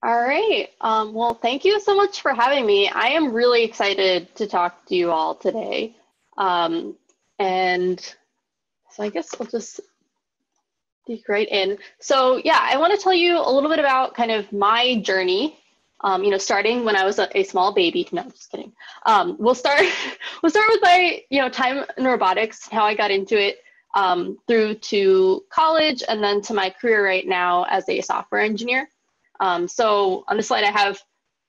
All right. Well, thank you so much for having me. I am really excited to talk to you all today. Um, and so I guess we'll just dig right in. So yeah, I want to tell you a little bit about kind of my journey. Starting when I was a small baby. No, just kidding. We'll start. We'll start with my time in robotics, how I got into it, through to college, and then to my career right now as a software engineer. So on this slide, I have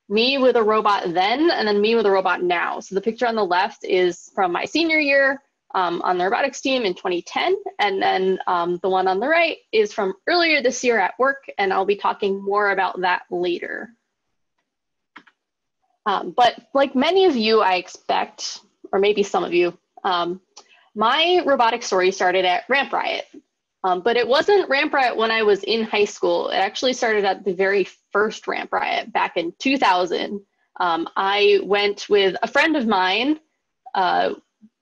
me with a robot then, and then me with a robot now. So the picture on the left is from my senior year on the robotics team in 2010. And then the one on the right is from earlier this year at work, and I'll be talking more about that later. But like many of you, I expect, or maybe some of you, my robotic story started at Ramp Riot. But it wasn't Ramp Riot when I was in high school. It actually started at the very first Ramp Riot back in 2000. I went with a friend of mine.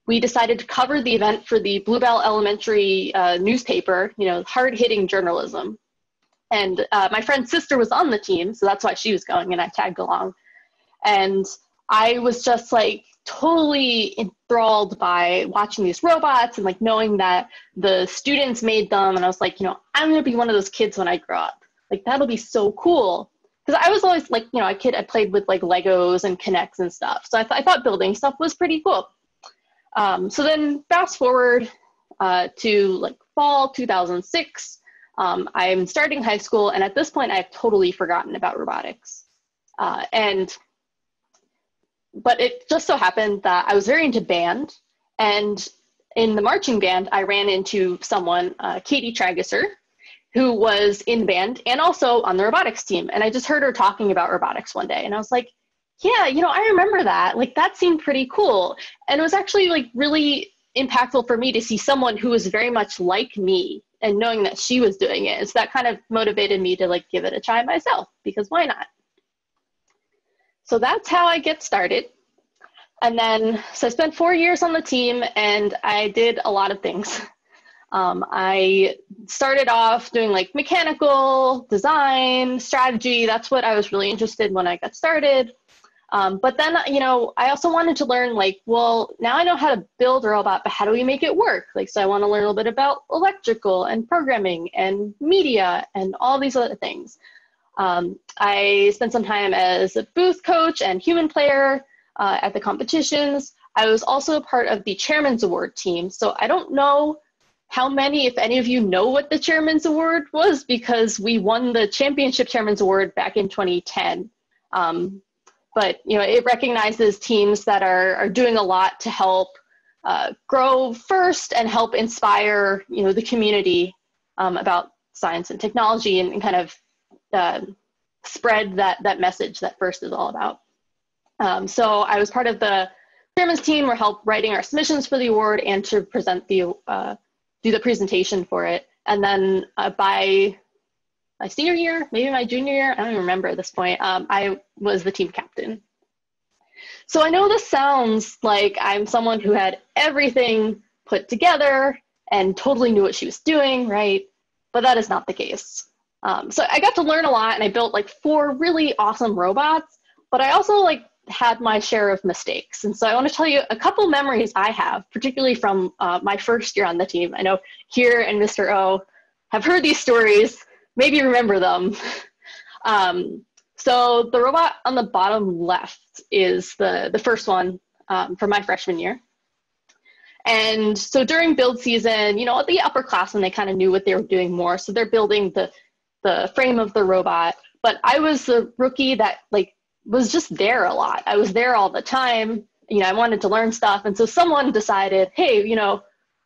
We decided to cover the event for the Bluebell Elementary newspaper, hard-hitting journalism. And my friend's sister was on the team, so that's why she was going, and I tagged along. And I was just like totally enthralled by watching these robots and like knowing that the students made them. And I was like, I'm going to be one of those kids when I grow up. Like, that'll be so cool. Because I was always like, a kid, I played with like Legos and Kinects and stuff. So I thought building stuff was pretty cool. So then fast forward to like fall 2006. I'm starting high school. And at this point, I've totally forgotten about robotics. But it just so happened that I was very into band, and in the marching band, I ran into someone, Katie Tragesser, who was in band and also on the robotics team. And I just heard her talking about robotics one day, and I was like, yeah, I remember that. Like, that seemed pretty cool. And it was actually like really impactful for me to see someone who was very much like me and knowing that she was doing it. And so that kind of motivated me to like give it a try myself, because why not? So that's how I get started. And then, so I spent 4 years on the team, and I did a lot of things. I started off doing like mechanical design, strategy. That's what I was really interested in when I got started. But then, I also wanted to learn like, well, now I know how to build a robot, but how do we make it work? Like, so I want to learn a little bit about electrical and programming and media and all these other things. I spent some time as a booth coach and human player at the competitions. I was also a part of the Chairman's Award team. So I don't know how many, if any of you know what the Chairman's Award was, because we won the Championship Chairman's Award back in 2010. But it recognizes teams that are doing a lot to help grow first and help inspire the community about science and technology, and kind of spread that message that FIRST is all about. So I was part of the chairman's team, or help writing our submissions for the award and to present do the presentation for it. And then by my senior year, maybe my junior year, I don't even remember at this point, I was the team captain. So I know this sounds like I'm someone who had everything put together and totally knew what she was doing, right? But that is not the case. So I got to learn a lot, and I built like 4 really awesome robots, but I also like had my share of mistakes. And so I want to tell you a couple memories I have, particularly from my first year on the team. I know Here and Mr. O have heard these stories, maybe remember them. So the robot on the bottom left is the first one from my freshman year. And so during build season, the upperclassmen, they kind of knew what they were doing more. So they're building the frame of the robot. But I was the rookie that like was just there a lot. I was there all the time. I wanted to learn stuff. And so someone decided, hey,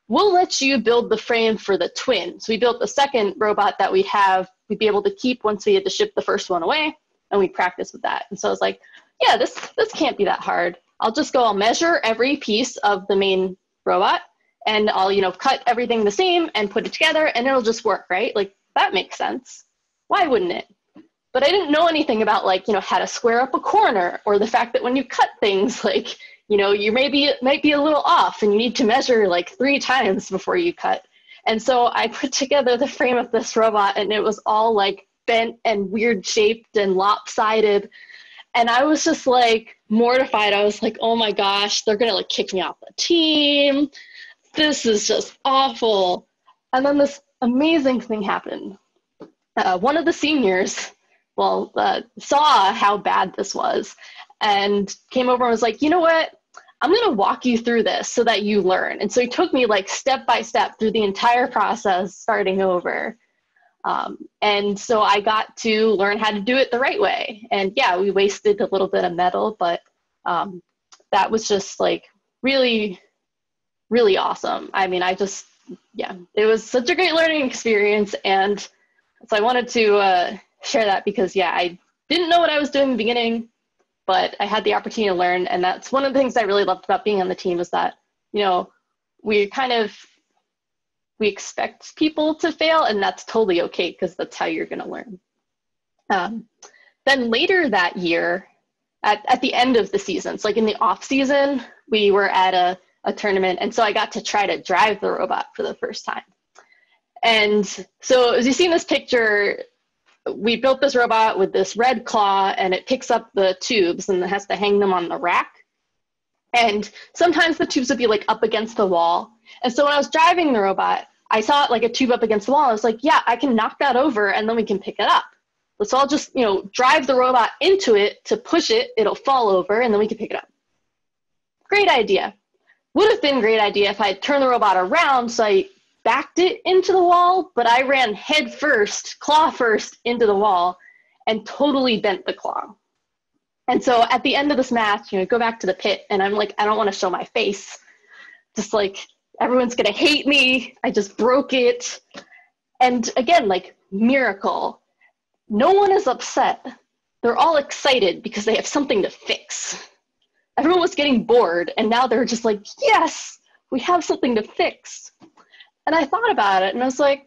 we'll let you build the frame for the twin. So we built the second robot that we'd be able to keep once we had to ship the first one away, and we practiced with that. And so I was like, yeah, this can't be that hard. I'll measure every piece of the main robot, and I'll, cut everything the same and put it together, and it'll just work, right? Like, that makes sense. Why wouldn't it? But I didn't know anything about like, how to square up a corner, or the fact that when you cut things, like, you might be a little off and you need to measure like 3 times before you cut. And so I put together the frame of this robot, and it was all like bent and weird shaped and lopsided. And I was just like mortified. I was like, oh my gosh, they're gonna like kick me off the team. This is just awful. And then this amazing thing happened. One of the seniors, saw how bad this was and came over and was like, you know what? I'm going to walk you through this so that you learn. And so he took me like step by step through the entire process, starting over. And so I got to learn how to do it the right way. And yeah, we wasted a little bit of metal, but that was just like really, really awesome. I mean, it was such a great learning experience. And so I wanted to share that because, yeah, I didn't know what I was doing in the beginning, but I had the opportunity to learn. And that's one of the things I really loved about being on the team is that, you know, we expect people to fail, and that's totally okay because that's how you're going to learn. Then later that year, at the end of the season, so like in the off season, we were at a tournament. And so I got to try to drive the robot for the first time. And so as you see in this picture, we built this robot with this red claw, and it picks up the tubes and it has to hang them on the rack. And sometimes the tubes would be like up against the wall. And so when I was driving the robot, I saw it like a tube up against the wall. I was like, yeah, I can knock that over and then we can pick it up. So I'll just, drive the robot into it to push it. It'll fall over and then we can pick it up. Great idea. Would have been a great idea if I had turned the robot around so I backed it into the wall, but I ran head first, claw first into the wall and totally bent the claw. And so at the end of this match, go back to the pit and I'm like, I don't want to show my face. Just like, everyone's going to hate me. I just broke it. And again, like miracle. No one is upset. They're all excited because they have something to fix. Everyone was getting bored and now they're just like, yes, we have something to fix. And I thought about it and I was like,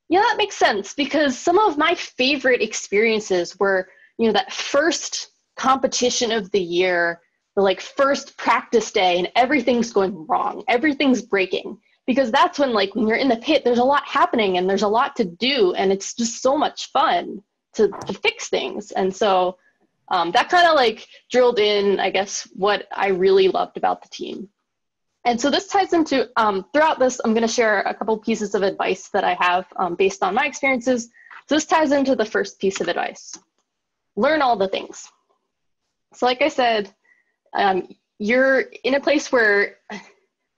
yeah, that makes sense because some of my favorite experiences were, that first competition of the year, the like first practice day and everything's going wrong, everything's breaking. Because that's when when you're in the pit, there's a lot happening and there's a lot to do and it's just so much fun to fix things. And so that kind of drilled in, I guess, what I really loved about the team. And so this ties into, throughout this, I'm going to share a couple pieces of advice that I have based on my experiences. So this ties into the first piece of advice. Learn all the things. So like I said, you're in a place where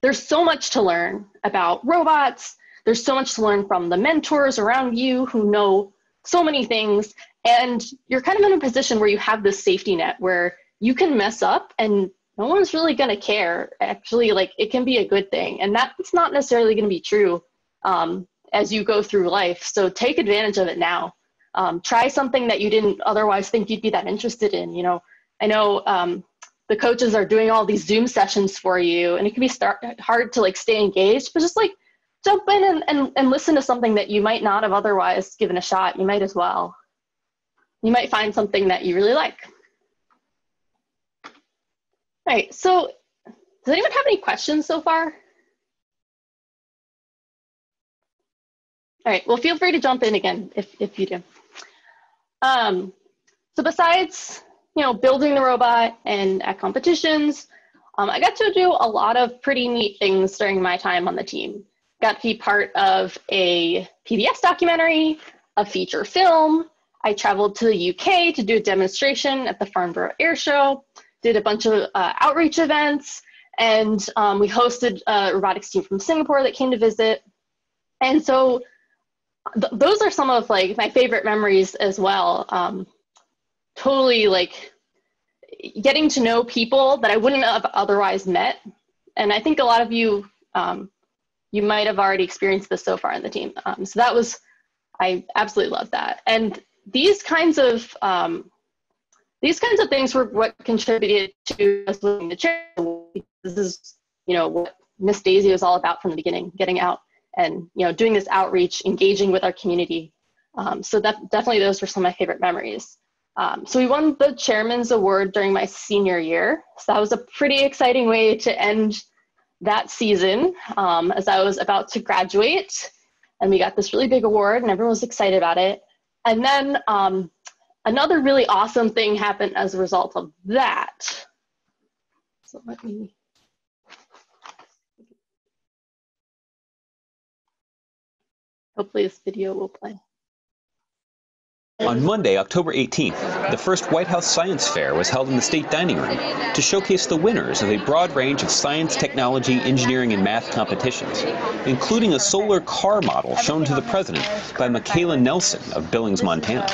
there's so much to learn about robots. There's so much to learn from the mentors around you who know so many things. And you're kind of in a position where you have this safety net where you can mess up and no one's really going to care. Actually, it can be a good thing. And that's not necessarily going to be true as you go through life. So take advantage of it now. Try something that you didn't otherwise think you'd be that interested in. I know the coaches are doing all these Zoom sessions for you and it can be hard to stay engaged, but just jump in and listen to something that you might not have otherwise given a shot. You might as well. You might find something that you really like. All right, so does anyone have any questions so far? All right, well, feel free to jump in again if you do. So besides, building the robot and at competitions, I got to do a lot of pretty neat things during my time on the team. Got to be part of a PBS documentary, a feature film. I traveled to the UK to do a demonstration at the Farnborough Air Show, did a bunch of outreach events, and we hosted a robotics team from Singapore that came to visit. And so those are some of my favorite memories as well. Totally getting to know people that I wouldn't have otherwise met. And I think a lot of you, you might have already experienced this so far in the team. So I absolutely love that. And these kinds of things were what contributed to us winning the charity. This is, what Miss Daisy was all about from the beginning, getting out and, doing this outreach, engaging with our community. So definitely those were some of my favorite memories. So we won the Chairman's Award during my senior year. So that was a pretty exciting way to end that season as I was about to graduate. And we got this really big award and everyone was excited about it. And then another really awesome thing happened as a result of that. So let me, hopefully this video will play. On Monday, October 18th, the first White House Science Fair was held in the State Dining Room to showcase the winners of a broad range of science, technology, engineering, and math competitions, including a solar car model shown to the president by Michaela Nelson of Billings, Montana.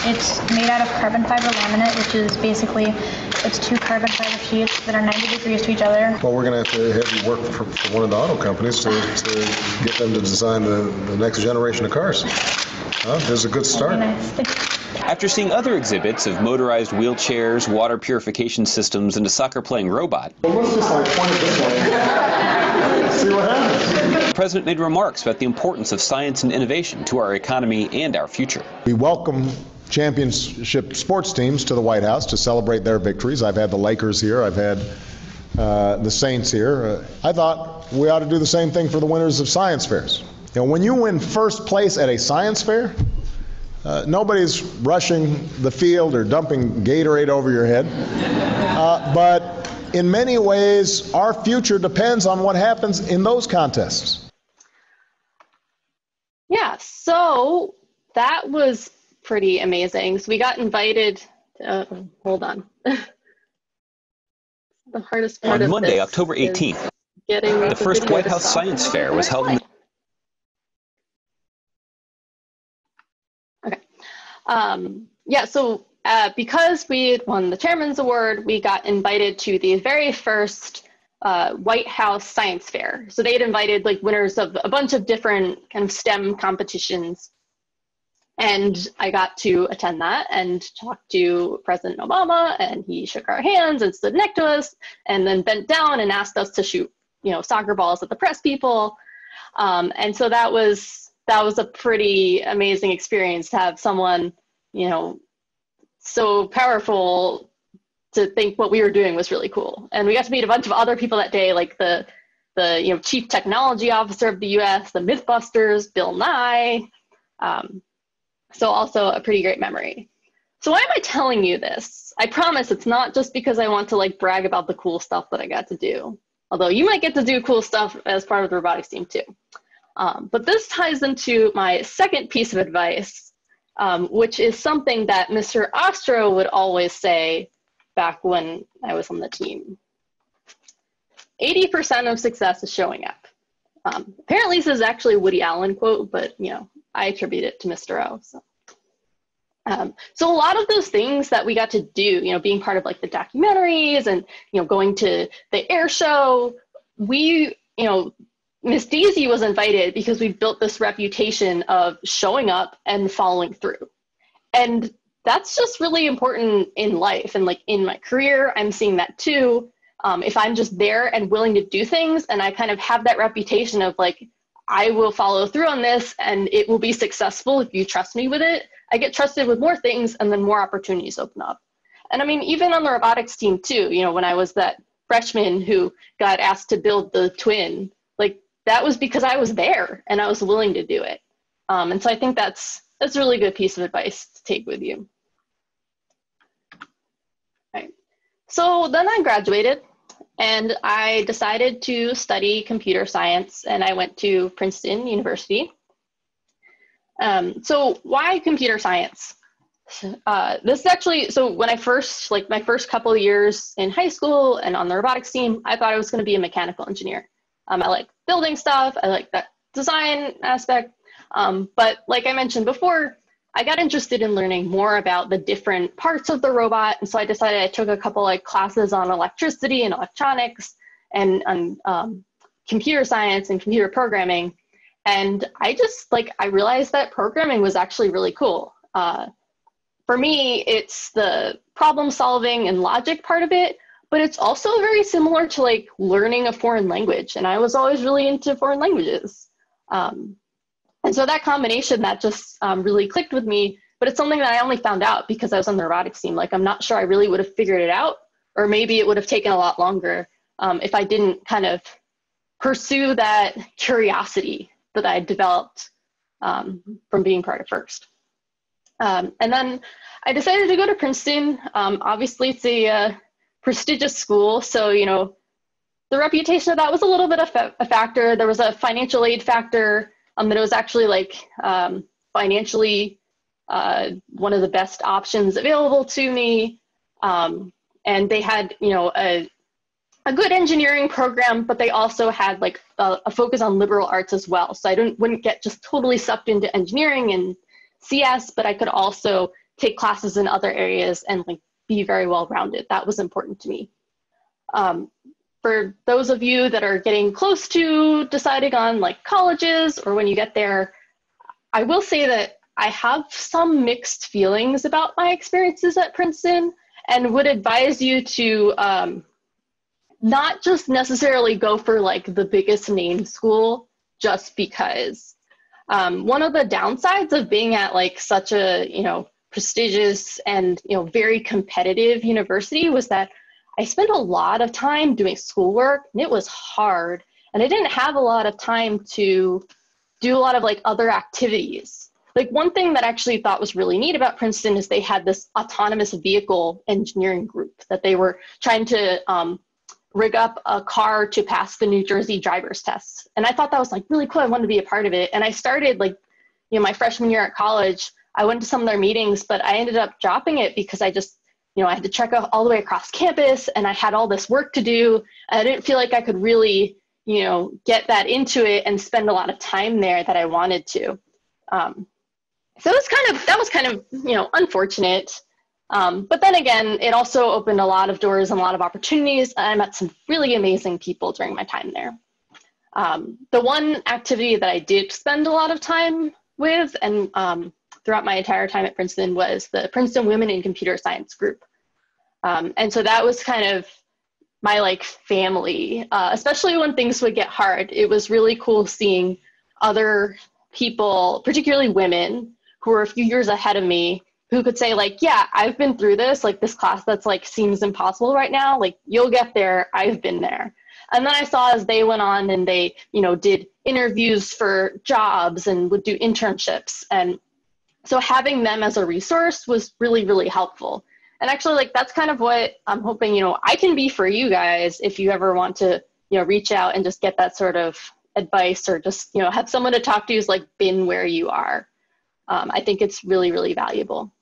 It's made out of carbon fiber laminate, which is basically, it's two carbon fiber sheets that are 90 degrees to each other. Well, we're going to have you work for one of the auto companies to get them to design the next generation of cars. There's a good start. Nice. After seeing other exhibits of motorized wheelchairs, water purification systems, and a soccer-playing robot, Well, let's just point it this way. See what happens. the president made remarks about the importance of science and innovation to our economy and our future. We welcome championship sports teams to the White House to celebrate their victories. I've had the Lakers here. I've had the Saints here. I thought we ought to do the same thing for the winners of science fairs. You know, when you win first place at a science fair, nobody's rushing the field or dumping Gatorade over your head. But in many ways, our future depends on what happens in those contests. Yeah, so that was pretty amazing. So we got invited, hold on. The hardest part On of Monday, this October 18th, getting the first video White to House stop. Science Fair was held in the Yeah, so because we had won the Chairman's Award, we got invited to the very first White House Science Fair. So they had invited like winners of a bunch of different kind of STEM competitions. And I got to attend that and talk to President Obama, and he shook our hands and stood next to us and then bent down and asked us to shoot, you know, soccer balls at the press people. And so that was a pretty amazing experience to have someone, you know, so powerful to think what we were doing was really cool. And we got to meet a bunch of other people that day, like the you know, Chief Technology Officer of the US, the Mythbusters, Bill Nye. So also a pretty great memory. So why am I telling you this? I promise it's not just because I want to like brag about the cool stuff that I got to do. Although you might get to do cool stuff as part of the robotics team too. But this ties into my second piece of advice, which is something that Mr. Ostro would always say back when I was on the team. 80% of success is showing up. Apparently this is actually a Woody Allen quote, but you know, I attribute it to Mr. O. So a lot of those things that we got to do, you know, being part of like the documentaries and, you know, going to the air show, we, you know, Miss Daisy was invited because we built this reputation of showing up and following through. And that's just really important in life. And like in my career, I'm seeing that too. If I'm just there and willing to do things and I kind of have that reputation of like, I will follow through on this and it will be successful if you trust me with it, I get trusted with more things and then more opportunities open up. And I mean, even on the robotics team too, you know, when I was that freshman who got asked to build the twin, like that was because I was there and I was willing to do it. And so I think that's a really good piece of advice to take with you. Right. So then I graduated and I decided to study computer science, and I went to Princeton University. So why computer science? This is actually, so when I first, like my first couple of years in high school and on the robotics team, I thought I was going to be a mechanical engineer. I like building stuff, I like that design aspect. But like I mentioned before, I got interested in learning more about the different parts of the robot. And so I decided I took a couple like classes on electricity and electronics and computer science and computer programming. And I just like, I realized that programming was actually really cool. For me, it's the problem solving and logic part of it, but it's also very similar to like learning a foreign language. And I was always really into foreign languages. And so that combination, that just really clicked with me, but it's something that I only found out because I was on the robotics team. Like, I'm not sure I really would have figured it out, or maybe it would have taken a lot longer if I didn't kind of pursue that curiosity that I developed from being part of FIRST. And then I decided to go to Princeton. Obviously, it's a prestigious school, so, you know, the reputation of that was a little bit of a factor. There was a financial aid factor, that it was actually like financially one of the best options available to me. And they had, you know, a good engineering program, but they also had like a focus on liberal arts as well. So I wouldn't get just totally sucked into engineering and CS, but I could also take classes in other areas and like be very well-rounded. That was important to me. For those of you that are getting close to deciding on like colleges or when you get there, I will say that I have some mixed feelings about my experiences at Princeton and would advise you to not just necessarily go for like the biggest name school just because. One of the downsides of being at like such a, you know, prestigious and, you know, very competitive university was that I spent a lot of time doing schoolwork and it was hard. And I didn't have a lot of time to do a lot of like other activities. Like one thing that I actually thought was really neat about Princeton is they had this autonomous vehicle engineering group that they were trying to rig up a car to pass the New Jersey driver's tests. And I thought that was like really cool. I wanted to be a part of it. And I started like, you know, my freshman year at college, I went to some of their meetings, but I ended up dropping it because I just, you know, I had to trek all the way across campus and I had all this work to do. And I didn't feel like I could really, you know, get that into it and spend a lot of time there that I wanted to. So that was kind of, you know, unfortunate. But then again, it also opened a lot of doors and a lot of opportunities. I met some really amazing people during my time there. The one activity that I did spend a lot of time with and throughout my entire time at Princeton was the Princeton Women in Computer Science group. And so that was kind of my like family, especially when things would get hard. It was really cool seeing other people, particularly women, who were a few years ahead of me, who could say like, yeah, I've been through this, like this class that's like seems impossible right now, like you'll get there, I've been there. And then I saw as they went on and they, you know, did interviews for jobs and would do internships. And so having them as a resource was really, really helpful. And actually like, that's kind of what I'm hoping, you know, I can be for you guys if you ever want to, you know, reach out and just get that sort of advice or just, you know, have someone to talk to who's like been where you are. I think it's really, really valuable.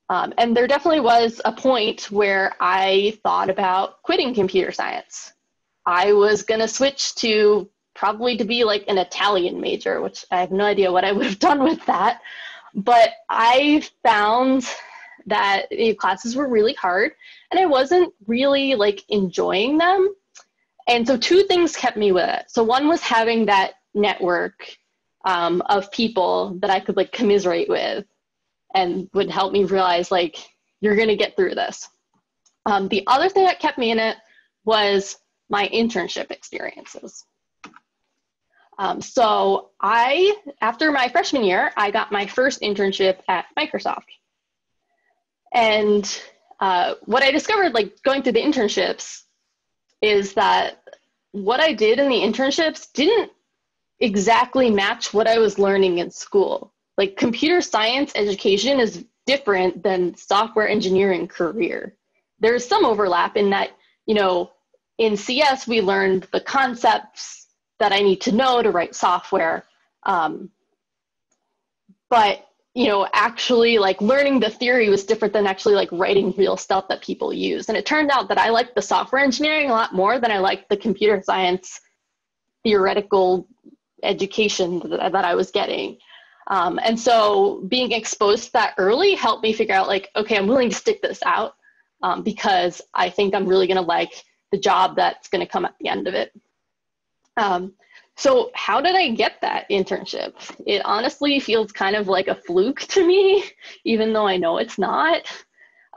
And there definitely was a point where I thought about quitting computer science. I was going to switch to probably to be like an Italian major, which I have no idea what I would have done with that. But I found that the classes were really hard and I wasn't really like enjoying them. And so two things kept me with it. So one was having that network of people that I could like commiserate with and would help me realize like, you're going to get through this. The other thing that kept me in it was my internship experiences. So after my freshman year, I got my first internship at Microsoft. And what I discovered like going through the internships is that what I did in the internships didn't exactly match what I was learning in school. Like computer science education is different than software engineering career. There's some overlap in that, you know, in CS, we learned the concepts that I need to know to write software. But, you know, actually like learning the theory was different than actually like writing real stuff that people use. And it turned out that I liked the software engineering a lot more than I liked the computer science theoretical education that I was getting. And so being exposed to that early helped me figure out like, okay, I'm willing to stick this out because I think I'm really going to like the job that's going to come at the end of it. So how did I get that internship? It honestly feels kind of like a fluke to me, even though I know it's not.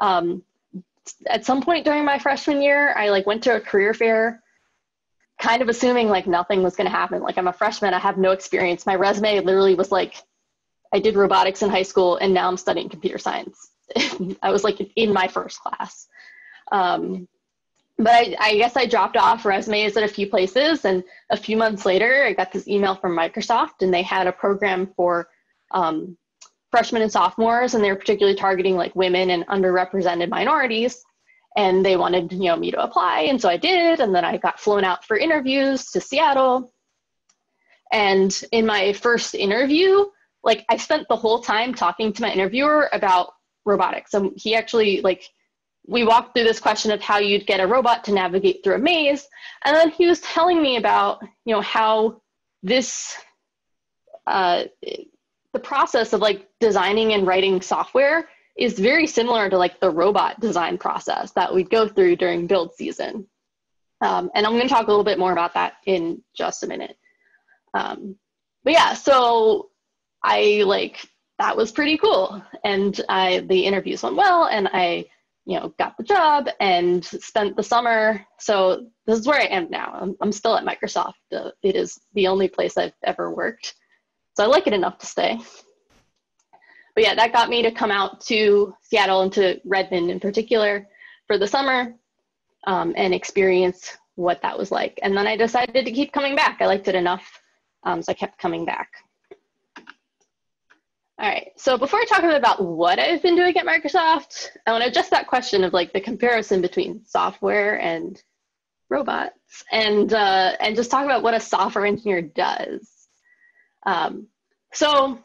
At some point during my freshman year, I like went to a career fair, kind of assuming like nothing was going to happen. Like I'm a freshman, I have no experience. My resume literally was like, I did robotics in high school and now I'm studying computer science. I was like in my first class. But I guess I dropped off resumes at a few places, and a few months later, I got this email from Microsoft, and they had a program for freshmen and sophomores, and they were particularly targeting like women and underrepresented minorities. And they wanted, me to apply, and so I did. And then I got flown out for interviews to Seattle. And in my first interview, like I spent the whole time talking to my interviewer about robotics. And he actually we walked through this question of how you'd get a robot to navigate through a maze. And then he was telling me about, how this, the process of like designing and writing software is very similar to like the robot design process that we'd go through during build season. And I'm going to talk a little bit more about that in just a minute. But yeah, so that was pretty cool. And the interviews went well, and I, got the job and spent the summer. So this is where I am now. I'm still at Microsoft. It is the only place I've ever worked. So I like it enough to stay. But yeah, that got me to come out to Seattle and to Redmond in particular for the summer and experience what that was like. And then I decided to keep coming back. I liked it enough, so I kept coming back. All right, so before I talk about what I've been doing at Microsoft, I want to address that question of like the comparison between software and robots, and just talk about what a software engineer does. So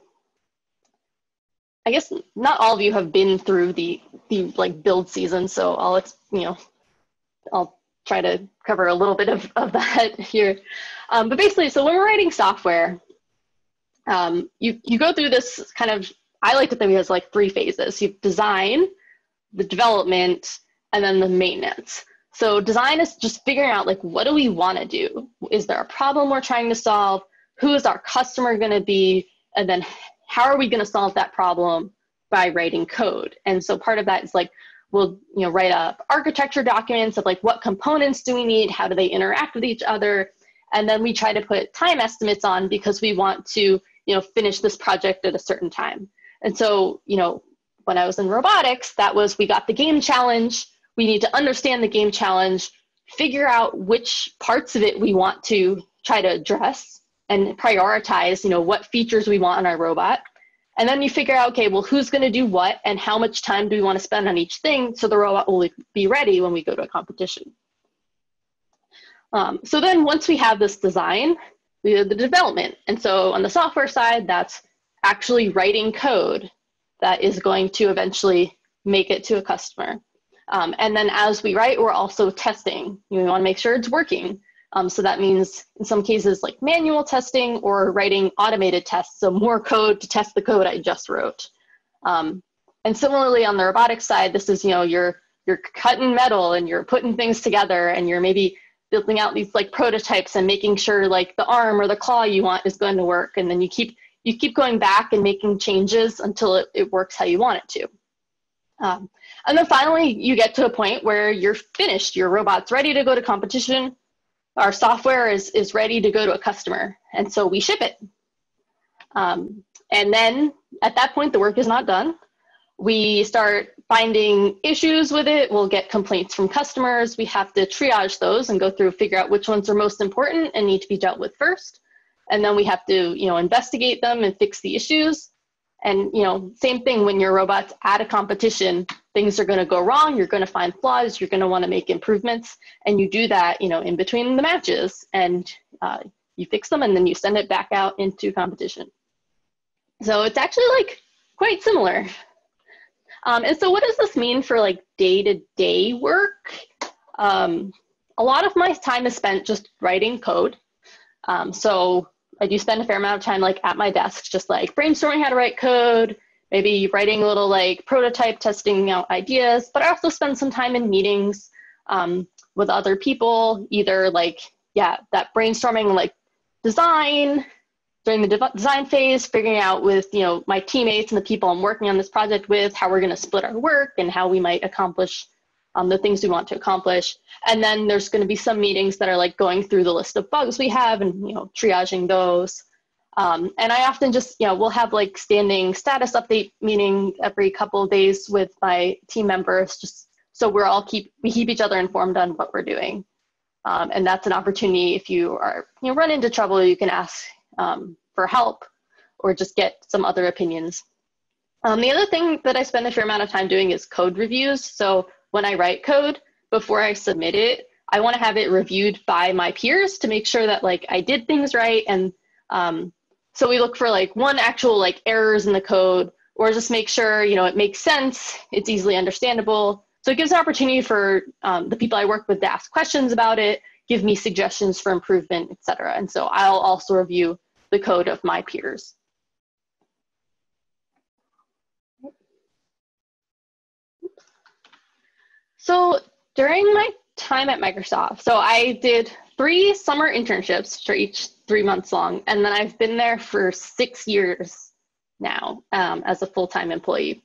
I guess not all of you have been through the like build season, so I'll try to cover a little bit of that here. But basically, so when we're writing software, you go through this kind of, I like to think of it as like 3 phases. You design, the development, and then the maintenance. So design is just figuring out like, what do we want to do? Is there a problem we're trying to solve? Who is our customer going to be? And then how are we going to solve that problem by writing code? And so part of that is like, we'll write up architecture documents of like, what components do we need? How do they interact with each other? And then we try to put time estimates on because we want to finish this project at a certain time. And so, when I was in robotics, that was, we got the game challenge. We need to understand the game challenge, figure out which parts of it we want to try to address, and prioritize, what features we want on our robot. And then you figure out, okay, well, who's going to do what and how much time do we want to spend on each thing so the robot will be ready when we go to a competition. So then once we have this design, we do the development. And so on the software side, that's actually writing code that is going to eventually make it to a customer. And then as we write, we're also testing. We want to make sure it's working. So that means in some cases like manual testing or writing automated tests, so more code to test the code I just wrote. And similarly on the robotics side, this is, you're cutting metal and you're putting things together and you're maybe building out these like prototypes and making sure like the arm or the claw you want is going to work. And then you keep going back and making changes until it works how you want it to. And then finally, you get to a point where you're finished. Your robot's ready to go to competition. Our software is ready to go to a customer. And so we ship it. And then at that point, the work is not done. We start finding issues with it. We'll get complaints from customers. We have to triage those and go through, figure out which ones are most important and need to be dealt with first. And then we have to, investigate them and fix the issues. And, same thing when your robot's at a competition, things are going to go wrong. You're going to find flaws. You're going to want to make improvements. And you do that, in between the matches, and you fix them and then you send it back out into competition. So it's actually like quite similar. And so what does this mean for like day-to-day work? A lot of my time is spent just writing code. So I do spend a fair amount of time like at my desk, just like brainstorming how to write code, maybe writing a little like prototype, testing out ideas, but I also spend some time in meetings with other people, either like, that brainstorming like design, during the design phase, figuring out with my teammates and the people I'm working on this project with, how we're going to split our work and how we might accomplish the things we want to accomplish. And then there's going to be some meetings that are like going through the list of bugs we have and triaging those. And I often just we'll have like standing status update meeting every couple of days with my team members, just so we keep each other informed on what we're doing. And that's an opportunity if you are run into trouble, you can ask for help or just get some other opinions. The other thing that I spend a fair amount of time doing is code reviews. So when I write code, before I submit it, I want to have it reviewed by my peers to make sure that like I did things right. And so we look for like one actual like errors in the code, or just make sure, you know, it makes sense, it's easily understandable. So it gives an opportunity for the people I work with to ask questions about it, give me suggestions for improvement, et cetera. And so I'll also review the code of my peers. So during my time at Microsoft, so I did 3 summer internships, which are each 3 months long, and then I've been there for 6 years now as a full-time employee.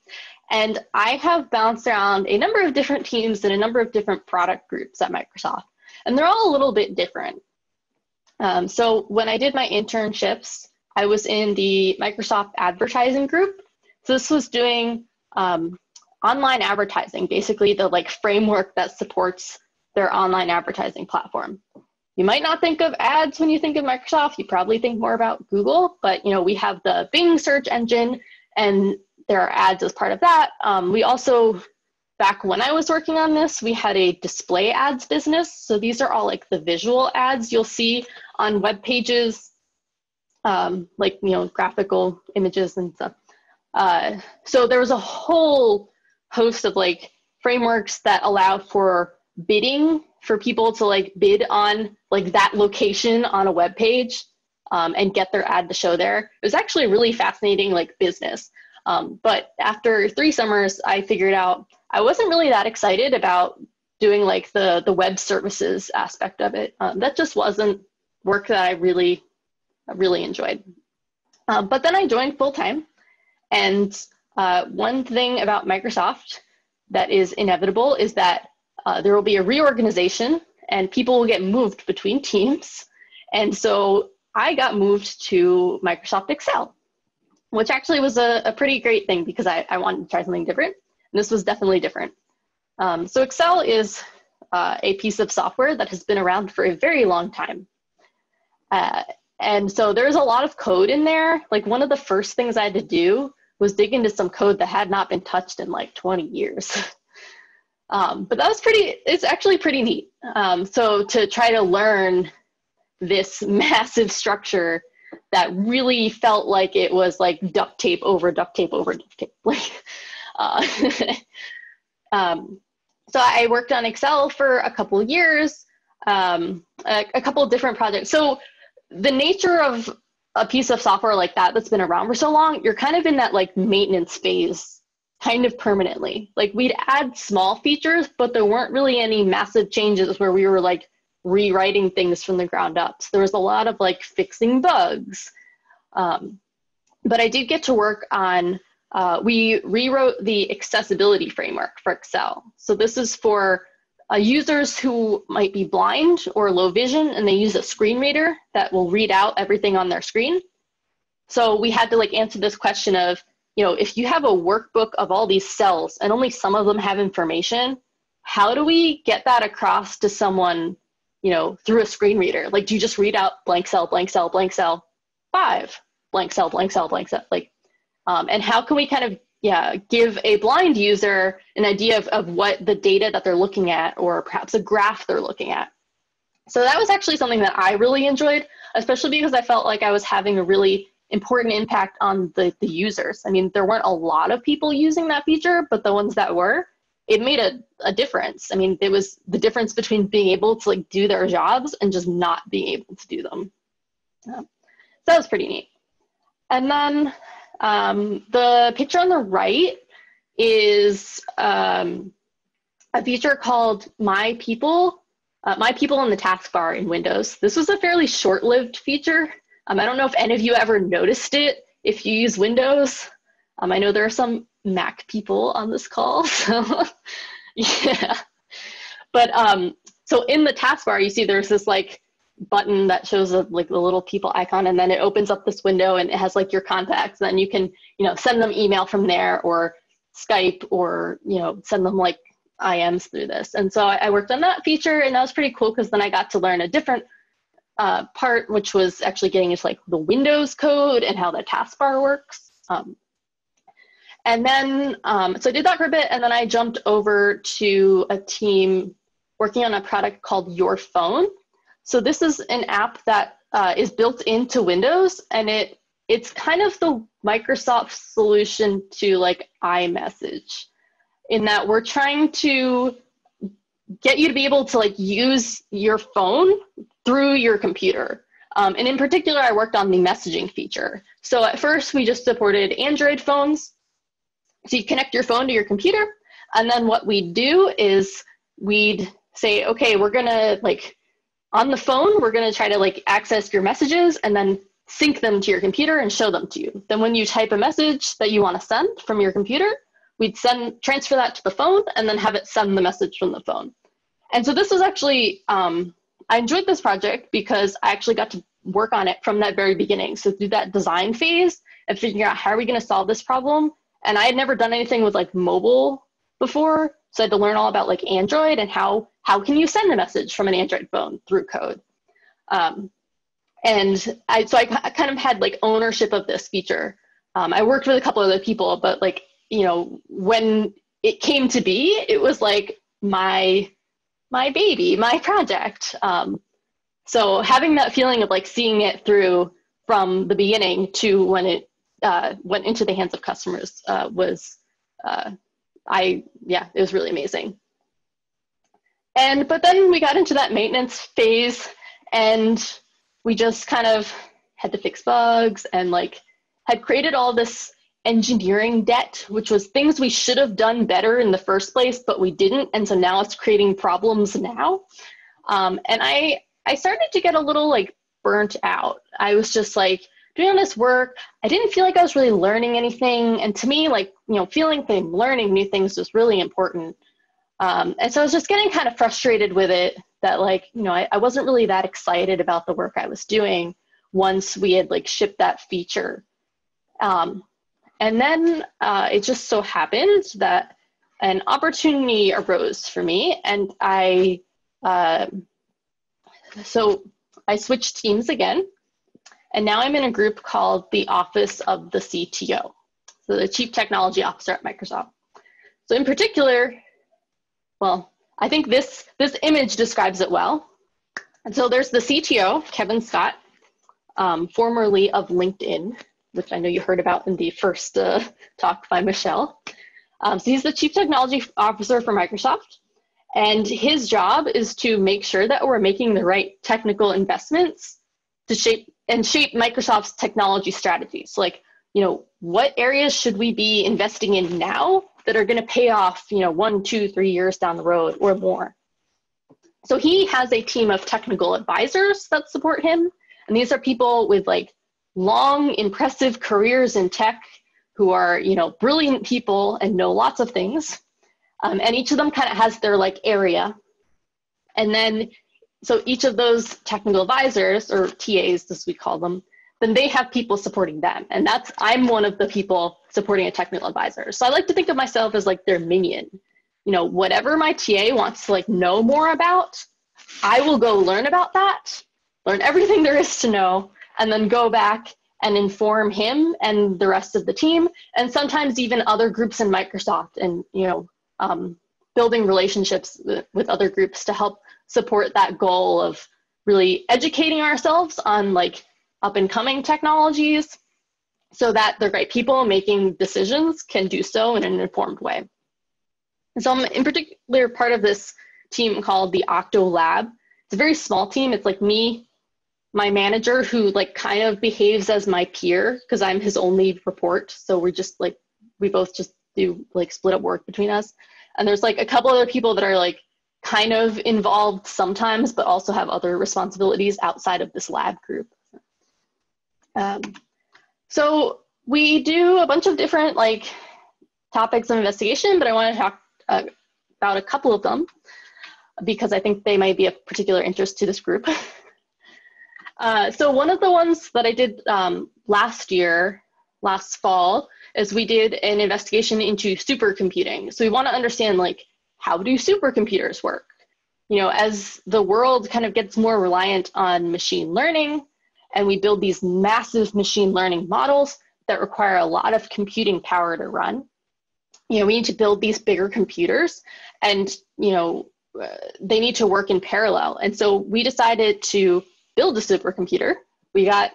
And I have bounced around a number of different teams and a number of different product groups at Microsoft, and they're all a little bit different. So when I did my internships, I was in the Microsoft advertising group. So this was doing online advertising, basically the like framework that supports their online advertising platform. You might not think of ads when you think of Microsoft. You probably think more about Google, but you know, we have the Bing search engine and there are ads as part of that. We also, back when I was working on this, we had a display ads business. So these are all like the visual ads you'll see on web pages, like, you know, graphical images and stuff. So there was a whole host of like frameworks that allow for bidding, for people to like bid on like that location on a web page and get their ad to show there. It was actually a really fascinating like business. But after 3 summers, I figured out I wasn't really that excited about doing like the web services aspect of it. That just wasn't work that I really enjoyed. But then I joined full-time, and one thing about Microsoft that is inevitable is that there will be a reorganization and people will get moved between teams. And so I got moved to Microsoft Excel, which actually was a pretty great thing because I wanted to try something different. And this was definitely different. So Excel is a piece of software that has been around for a very long time. And so there's a lot of code in there. Like one of the first things I had to do was dig into some code that had not been touched in like 20 years. But that was it's actually pretty neat. So to try to learn this massive structure that really felt like it was like duct tape over duct tape over duct tape. Like, so I worked on Excel for a couple of years, a couple of different projects. So the nature of a piece of software like that that's been around for so long, you're kind of in that like maintenance phase kind of permanently. Like we'd add small features, but there weren't really any massive changes where we were like rewriting things from the ground up. So there was a lot of like fixing bugs. But I did get to work on, we rewrote the accessibility framework for Excel. So this is for users who might be blind or low vision, and they use a screen reader that will read out everything on their screen. So we had to like answer this question of, you know, if you have a workbook of all these cells and only some of them have information, how do we get that across to someone, you know, through a screen reader? Like, do you just read out blank cell, blank cell, blank cell, 5, blank cell, blank cell, blank cell, like, and how can we kind of, give a blind user an idea of what the data that they're looking at, or perhaps a graph they're looking at. So that was actually something that I really enjoyed, especially because I felt like I was having a really important impact on the users. I mean, there weren't a lot of people using that feature, but the ones that were, it made a difference. I mean, it was the difference between being able to like do their jobs and just not being able to do them. So that was pretty neat. And then the picture on the right is a feature called My People in the taskbar in Windows. This was a fairly short-lived feature. I don't know if any of you ever noticed it if you use Windows. I know there are some Mac people on this call, so yeah. But so in the taskbar, you see there's this like button that shows like the little people icon, and then it opens up this window and it has like your contacts. And then you can, send them email from there, or Skype, or, send them like IMs through this. And so I worked on that feature, and that was pretty cool because then I got to learn a different part, which was actually getting into like the Windows code and how the taskbar works. And then, so I did that for a bit, and then I jumped over to a team working on a product called Your Phone. So this is an app that is built into Windows, and it's kind of the Microsoft solution to like iMessage, in that we're trying to get you to be able to like use your phone through your computer. And in particular, I worked on the messaging feature. So at first we just supported Android phones. So you connect your phone to your computer. And then what we'd do is we'd say, okay, we're gonna like, on the phone, we're gonna try to like access your messages and then sync them to your computer and show them to you. Then when you type a message that you wanna send from your computer, we'd transfer that to the phone and then have it send the message from the phone. And so this was actually, I enjoyed this project because I actually got to work on it from that very beginning. So through that design phase and figuring out how are we gonna solve this problem. And I had never done anything with like mobile before. So I had to learn all about like Android and how can you send a message from an Android phone through code. And I kind of had like ownership of this feature. I worked with a couple other people, but like, you know, when it came to be, it was like my baby, my project. So having that feeling of like seeing it through from the beginning to when it went into the hands of customers it was really amazing. But then we got into that maintenance phase, and we just kind of had to fix bugs and like had created all this engineering debt, which was things we should have done better in the first place, but we didn't. And so now it's creating problems now. And I started to get a little like burnt out. I was just like doing all this work. I didn't feel like I was really learning anything. And to me, like, you know, feeling like learning new things was really important. And so I was just getting kind of frustrated with it, that like, you know, I wasn't really that excited about the work I was doing once we had like shipped that feature. And then it just so happened that an opportunity arose for me, and so I switched teams again, and now I'm in a group called the Office of the CTO, so the Chief Technology Officer at Microsoft. So in particular, well, I think this image describes it well. And so there's the CTO, Kevin Scott, formerly of LinkedIn, which I know you heard about in the first talk by Michelle. So he's the Chief Technology Officer for Microsoft. And his job is to make sure that we're making the right technical investments to shape Microsoft's technology strategies. Like, you know, what areas should we be investing in now that are going to pay off, you know, 1, 2, 3 years down the road or more? So he has a team of technical advisors that support him. And these are people with like long, impressive careers in tech who are, you know, brilliant people and know lots of things. And each of them kind of has their like area. And then, so each of those technical advisors, or TAs as we call them, then they have people supporting them. And I'm one of the people supporting a technical advisor. So I like to think of myself as like their minion. You know, whatever my TA wants to like know more about, I will go learn about that, learn everything there is to know, and then go back and inform him and the rest of the team, and sometimes even other groups in Microsoft, and, you know, building relationships with other groups to help support that goal of really educating ourselves on like up and coming technologies so that the right people making decisions can do so in an informed way. And so I'm in particular part of this team called the Octo Lab. It's a very small team. It's like me, my manager, who like kind of behaves as my peer because I'm his only report. So we're just like, we both just do like split up work between us. And there's like a couple other people that are like kind of involved sometimes, but also have other responsibilities outside of this lab group. So we do a bunch of different like topics of investigation, but I want to talk about a couple of them because I think they might be of particular interest to this group. So one of the ones that I did last fall, is we did an investigation into supercomputing. So we want to understand like, how do supercomputers work? You know, as the world kind of gets more reliant on machine learning and we build these massive machine learning models, that require a lot of computing power to run. We need to build these bigger computers, and they need to work in parallel. And so we decided to build a supercomputer. We got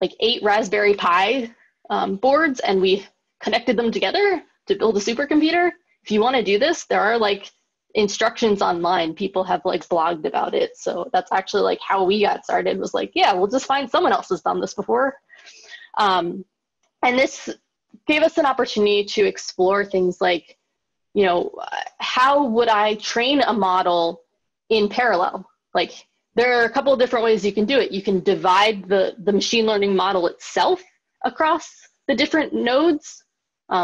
like 8 Raspberry Pi boards, and we connected them together to build a supercomputer. If you want to do this, there are like instructions online. People have like blogged about it. So that's actually like how we got started, was like, yeah, we'll just find someone else has done this before. And this gave us an opportunity to explore things like, how would I train a model in parallel? Like, there are a couple of different ways you can do it. You can divide the machine learning model itself across the different nodes.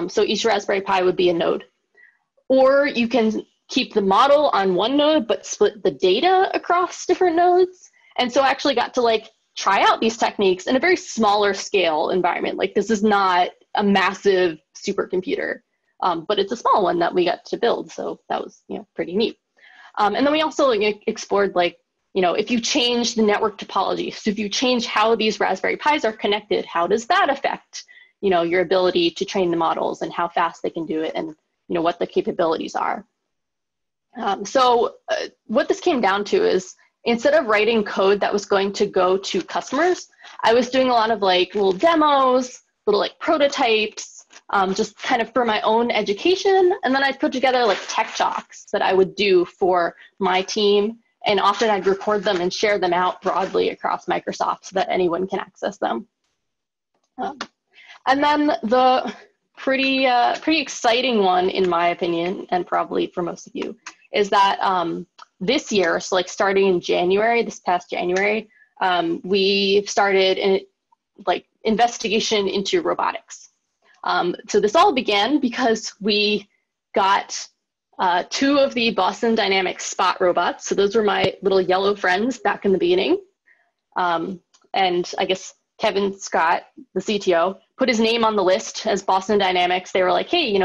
So each Raspberry Pi would be a node. Or you can keep the model on one node, but split the data across different nodes. And so I actually got to like try out these techniques in a very smaller scale environment. Like, this is not a massive supercomputer, but it's a small one that we got to build. So that was, pretty neat. And then we also explored like, if you change the network topology, so if you change how these Raspberry Pis are connected, how does that affect, your ability to train the models and how fast they can do it, and, what the capabilities are. So what this came down to is, instead of writing code that was going to go to customers, I was doing a lot of like little demos, little like prototypes, just kind of for my own education. And then I'd put together like tech talks that I would do for my team. And often I'd record them and share them out broadly across Microsoft so that anyone can access them. And then the pretty exciting one, in my opinion, and probably for most of you, is that this year, so like starting in January, this past January, we started an investigation into robotics. So this all began because we got 2 of the Boston Dynamics Spot robots. So those were my little yellow friends back in the beginning. And I guess Kevin Scott, the CTO, put his name on the list as Boston Dynamics. They were like, hey,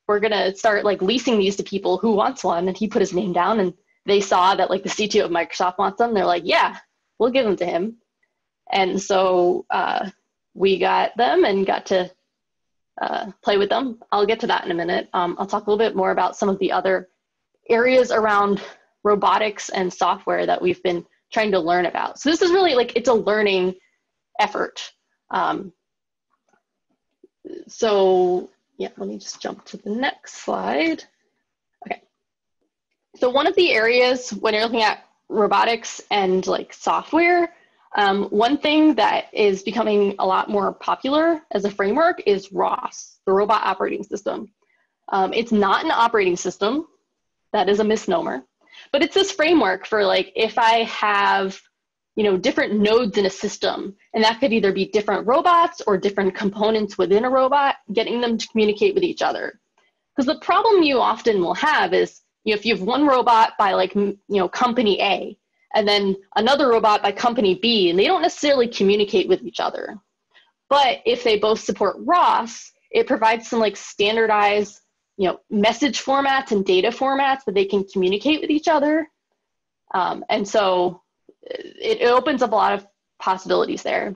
we're gonna start like leasing these to people. Who wants one? And he put his name down, and they saw that like the CTO of Microsoft wants them. They're like, yeah, we'll give them to him. And so we got them and got to play with them. I'll get to that in a minute. I'll talk a little bit more about some of the other areas around robotics and software that we've been trying to learn about. So this is really like, it's a learning effort. So yeah, let me just jump to the next slide. Okay. So one of the areas when you're looking at robotics and like software, one thing that is becoming a lot more popular as a framework is ROS, the Robot Operating System. It's not an operating system. That is a misnomer. But it's this framework for like, if I have, different nodes in a system, and that could either be different robots or different components within a robot, getting them to communicate with each other. Because the problem you often will have is, if you have one robot by like, company A, and then another robot by company B, and they don't necessarily communicate with each other. But if they both support ROS, it provides some like standardized, message formats and data formats that they can communicate with each other. And so it opens up a lot of possibilities there.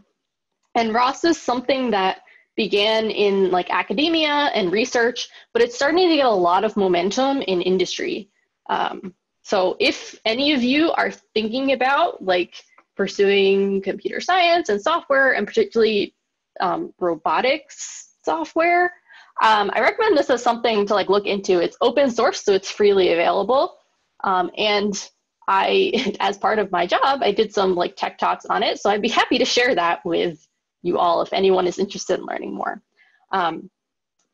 And ROS is something that began in like academia and research, but it's starting to get a lot of momentum in industry. So if any of you are thinking about like pursuing computer science and software, and particularly robotics software, I recommend this as something to like look into. It's open source, so it's freely available. And I, as part of my job, I did some like tech talks on it. So I'd be happy to share that with you all if anyone is interested in learning more.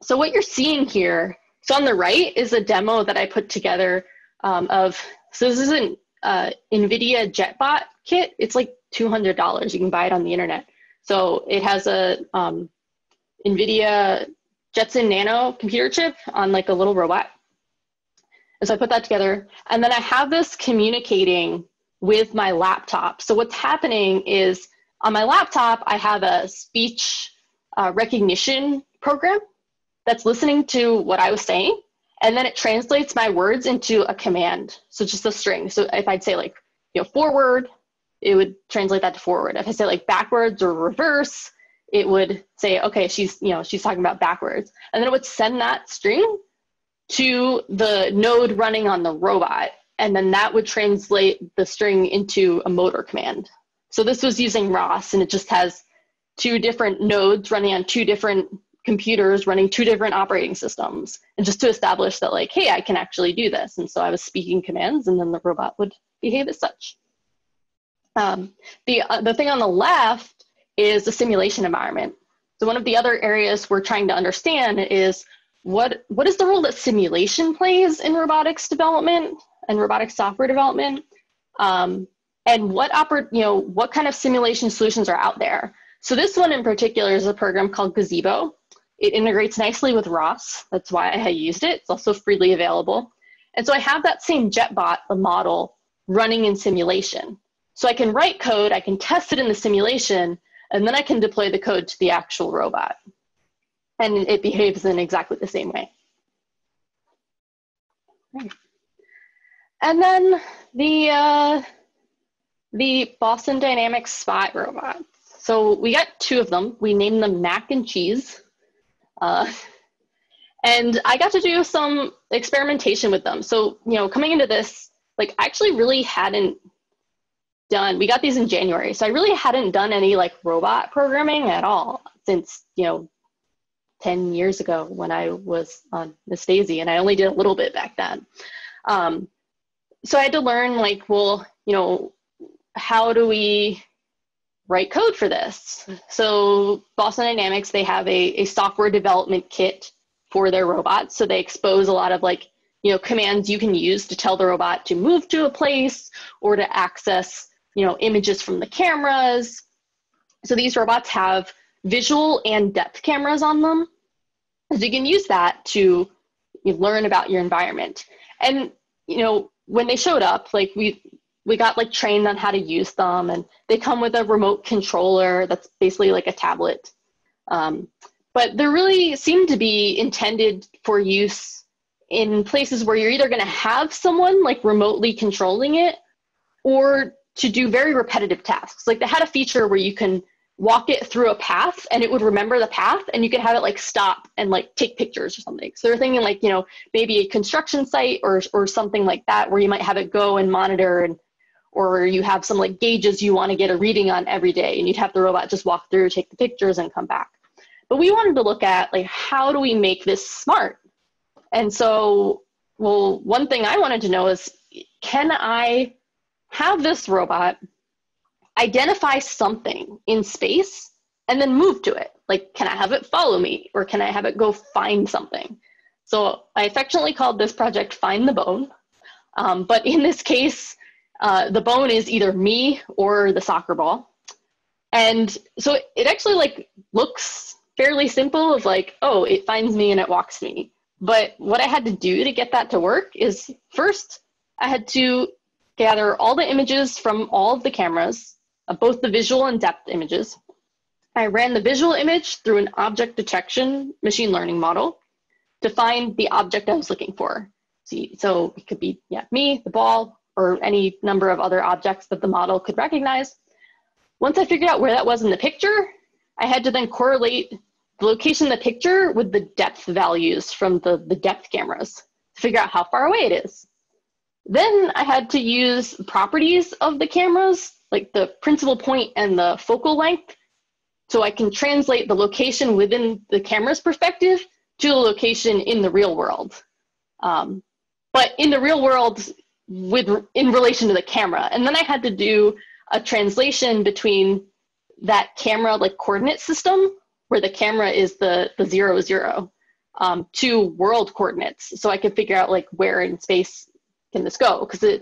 So what you're seeing here, so on the right is a demo that I put together so this is an Nvidia Jetbot Kit. It's like $200. You can buy it on the internet. So it has a Nvidia Jetson Nano computer chip on like a little robot. And so I put that together. And then I have this communicating with my laptop. So what's happening is on my laptop, I have a speech recognition program that's listening to what I was saying. And then it translates my words into a command. So just a string. So if I'd say like, forward, it would translate that to forward. If I say like backwards or reverse, it would say, okay, she's talking about backwards. And then it would send that string to the node running on the robot. And then that would translate the string into a motor command. So this was using ROS, and it just has two different nodes running on two different computers running two different operating systems, and just to establish that, like, hey, I can actually do this. And so I was speaking commands, and then the robot would behave as such. The thing on the left is the simulation environment. So one of the other areas we're trying to understand is what is the role that simulation plays in robotics development and robotics software development, and what kind of simulation solutions are out there. So this one in particular is a program called Gazebo. It integrates nicely with ROS. That's why I used it. It's also freely available. And so I have that same JetBot, the model, running in simulation. So I can write code, I can test it in the simulation, and then I can deploy the code to the actual robot. And it behaves in exactly the same way. And then the Boston Dynamics Spot robots. So we got two of them. We named them Mac and Cheese. And I got to do some experimentation with them. So, coming into this, like, I actually really hadn't done, we got these in January. So I really hadn't done any like robot programming at all since, 10 years ago when I was on Miss Daisy, and I only did a little bit back then. So I had to learn, like, well, how do we write code for this? So Boston Dynamics, they have a software development kit for their robots. So they expose a lot of commands you can use to tell the robot to move to a place or to access, images from the cameras. So these robots have visual and depth cameras on them. So you can use that to learn about your environment. And, when they showed up, like we got trained on how to use them, and they come with a remote controller that's basically like a tablet. But they really seem to be intended for use in places where you're either going to have someone remotely controlling it, or to do very repetitive tasks. Like they had a feature where you can walk it through a path and it would remember the path, and you could have it stop and take pictures or something. So they're thinking maybe a construction site or something like that, where you might have it go and monitor, or you have some gauges you want to get a reading on every day, and you'd have the robot just walk through, take the pictures, and come back. But we wanted to look at how do we make this smart? And so, well, one thing I wanted to know is, can I have this robot identify something in space and then move to it? Can I have it follow me, or can I have it go find something? So I affectionately called this project Find the Bone. But in this case, the bone is either me or the soccer ball. And so it actually looks fairly simple of oh, it finds me and it walks me. But what I had to do to get that to work is, first, I had to gather all the images from all of the cameras, both the visual and depth images. I ran the visual image through an object detection machine learning model to find the object I was looking for. So it could be me, the ball, or any number of other objects that the model could recognize. Once I figured out where that was in the picture, I had to then correlate the location of the picture with the depth values from the depth cameras to figure out how far away it is. Then I had to use properties of the cameras, like the principal point and the focal length, so I can translate the location within the camera's perspective to the location in the real world. But in the real world, in relation to the camera. And then I had to do a translation between that camera coordinate system, where the camera is the 0, 0, to world coordinates. So I could figure out where in space can this go? Because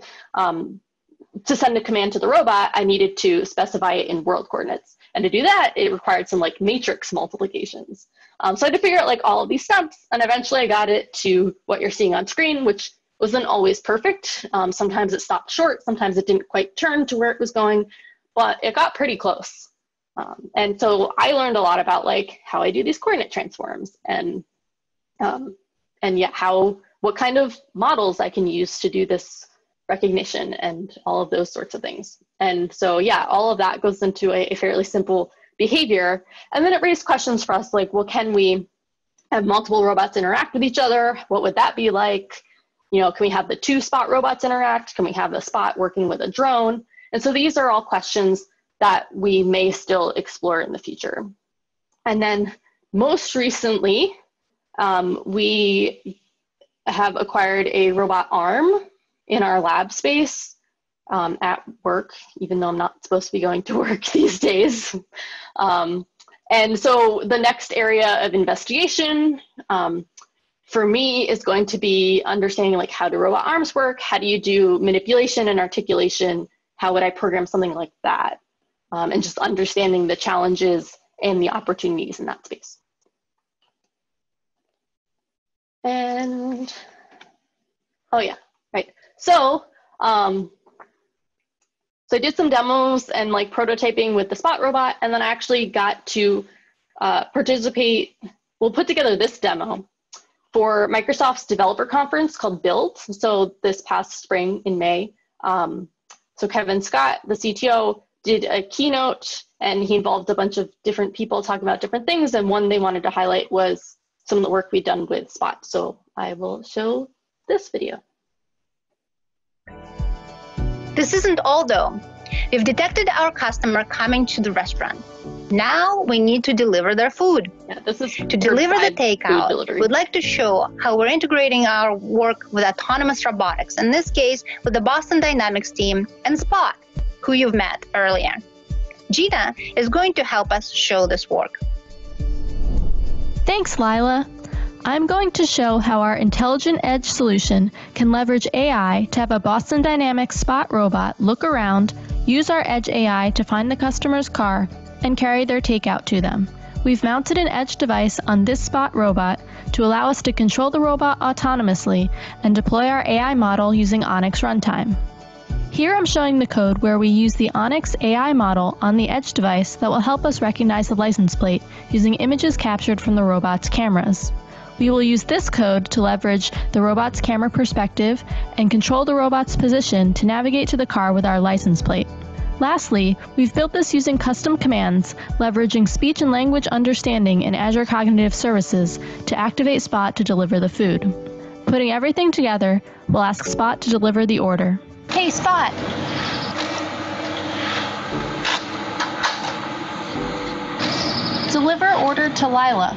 to send a command to the robot, I needed to specify it in world coordinates. And to do that, it required some matrix multiplications. So I had to figure out all of these steps, and eventually I got it to what you're seeing on screen, which wasn't always perfect. Sometimes it stopped short, sometimes it didn't quite turn to where it was going, but it got pretty close. And so I learned a lot about how I do these coordinate transforms, and what kind of models I can use to do this recognition and all of those sorts of things. And so, all of that goes into a fairly simple behavior. And then it raised questions for us like, well, can we have multiple robots interact with each other? What would that be like? You know, can we have the 2 spot robots interact? Can we have a spot working with a drone? And so these are all questions that we may still explore in the future. And then most recently, we have acquired a robot arm in our lab space at work, even though I'm not supposed to be going to work these days. And so the next area of investigation for me is going to be understanding like how do robot arms work? How do you do manipulation and articulation? How would I program something like that? And just understanding the challenges and the opportunities in that space. And, oh yeah, right. So I did some demos and like prototyping with the Spot robot, and then I actually got to participate, we'll put together this demo for Microsoft's developer conference called Build. So this past spring in May. So Kevin Scott, the CTO, did a keynote, and he involved a bunch of different people talking about different things. And one they wanted to highlight was some of the work we've done with Spot. So I will show this video. This isn't all though. We've detected our customer coming to the restaurant. Now we need to deliver their food. Yeah, this is to deliver the takeout, we'd like to show how we're integrating our work with autonomous robotics, in this case with the Boston Dynamics team and Spot, who you've met earlier. Gina is going to help us show this work. Thanks, Lila. I'm going to show how our intelligent edge solution can leverage AI to have a Boston Dynamics Spot robot look around, use our edge AI to find the customer's car, and carry their takeout to them. We've mounted an edge device on this Spot robot to allow us to control the robot autonomously and deploy our AI model using Onyx runtime. Here I'm showing the code where we use the Onyx AI model on the edge device that will help us recognize the license plate using images captured from the robot's cameras. We will use this code to leverage the robot's camera perspective and control the robot's position to navigate to the car with our license plate. Lastly, we've built this using custom commands, leveraging speech and language understanding in Azure Cognitive Services to activate Spot to deliver the food. Putting everything together, we'll ask Spot to deliver the order. Hey, Spot. Deliver order to Lila.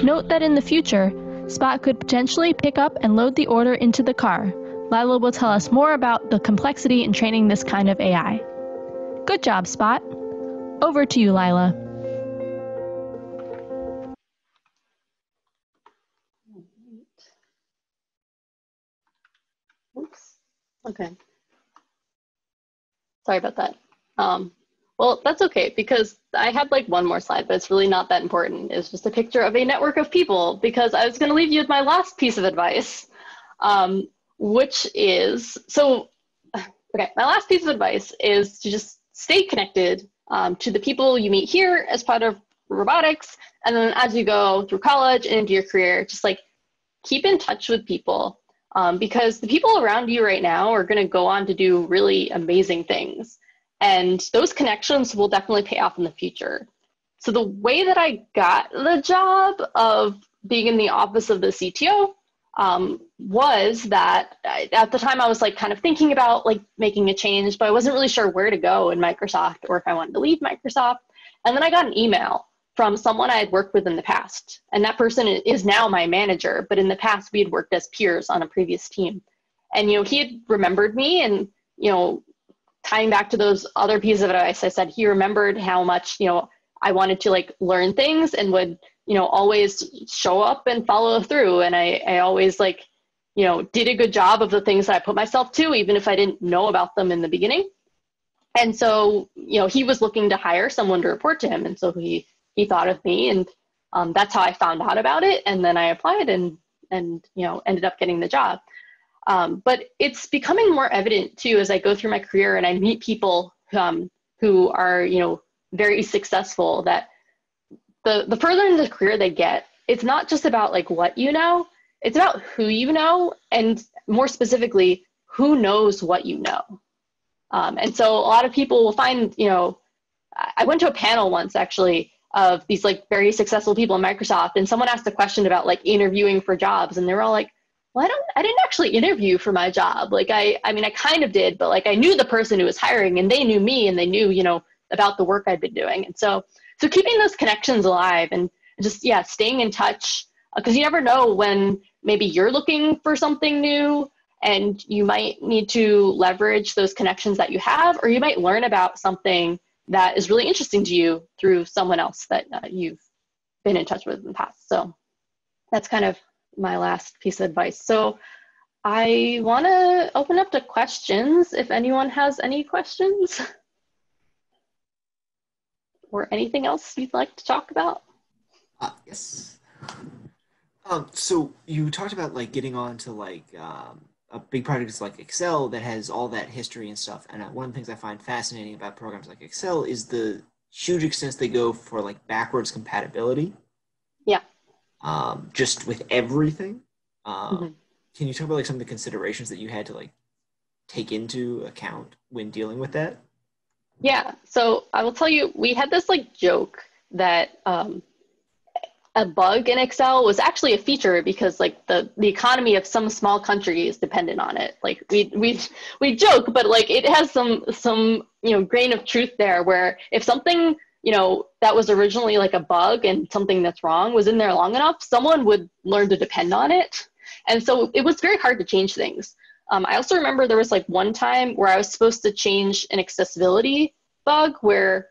Note that in the future, Spot could potentially pick up and load the order into the car. Lila will tell us more about the complexity in training this kind of AI. Good job, Spot. Over to you, Lila. Oops. Okay. Sorry about that. Well, that's okay, because I had like one more slide, but it's really not that important. It's just a picture of a network of people, because I was going to leave you with my last piece of advice, which is, okay, my last piece of advice is to just stay connected to the people you meet here as part of robotics. And then as you go through college and into your career, just like keep in touch with people, because the people around you right now are going to go on to do really amazing things. And those connections will definitely pay off in the future. So the way that I got the job of being in the office of the CTO was that at the time I was like kind of thinking about like making a change, but I wasn't really sure where to go in Microsoft or if I wanted to leave Microsoft. And then I got an email from someone I had worked with in the past. And that person is now my manager, but in the past we had worked as peers on a previous team. And, you know, he had remembered me, and, you know, tying back to those other pieces of advice I said, he remembered how much, you know, I wanted to like learn things and would, you know, always show up and follow through. And I always like, you know, did a good job of the things that I put myself to, even if I didn't know about them in the beginning. And so, you know, he was looking to hire someone to report to him. And so he thought of me, and that's how I found out about it. And then I applied and you know, ended up getting the job. But it's becoming more evident too as I go through my career and I meet people who are, you know, very successful, that the further into the career they get, it's not just about like what you know, it's about who you know, and more specifically, who knows what you know. And so a lot of people will find, I went to a panel once actually of these like very successful people in Microsoft, and someone asked a question about like interviewing for jobs, and they were all like, well, I didn't actually interview for my job. Like, I mean, I kind of did, but like I knew the person who was hiring, and they knew me, and they knew, about the work I'd been doing. And so keeping those connections alive and just, staying in touch, because you never know when maybe you're looking for something new and you might need to leverage those connections that you have, or you might learn about something that is really interesting to you through someone else that you've been in touch with in the past. So that's kind of my last piece of advice. So I want to open up to questions if anyone has any questions or anything else you'd like to talk about. Yes. So you talked about like getting on to like a big project is like Excel that has all that history and stuff. And one of the things I find fascinating about programs like Excel is the huge extent they go for like backwards compatibility. Yeah. Just with everything. Mm-hmm. Can you talk about like some of the considerations that you had to like take into account when dealing with that? Yeah. So I will tell you, we had this like joke that a bug in Excel was actually a feature because like the economy of some small country is dependent on it. Like we joke, but like it has some grain of truth there, where if something that was originally like a bug and something that's wrong was in there long enough, someone would learn to depend on it. And so it was very hard to change things. I also remember there was like one time where I was supposed to change an accessibility bug where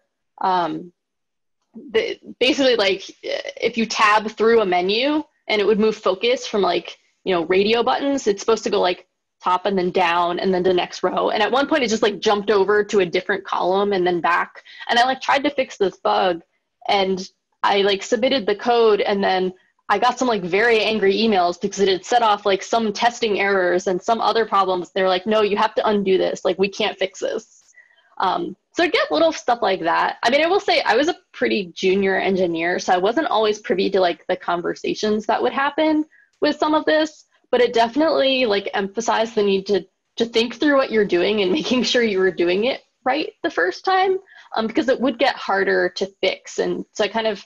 basically like if you tab through a menu and it would move focus from like, radio buttons, it's supposed to go like top and then down and then the next row. And at one point it just like jumped over to a different column and then back. And I like tried to fix this bug and I like submitted the code, and then I got some like very angry emails because it had set off like some testing errors and some other problems. They're like, no, you have to undo this. Like, we can't fix this. So I get little stuff like that. I mean, I will say I was a pretty junior engineer, so I wasn't always privy to like the conversations that would happen with some of this, but it definitely like emphasized the need to think through what you're doing and making sure you were doing it right the first time, because it would get harder to fix. And so I kind of,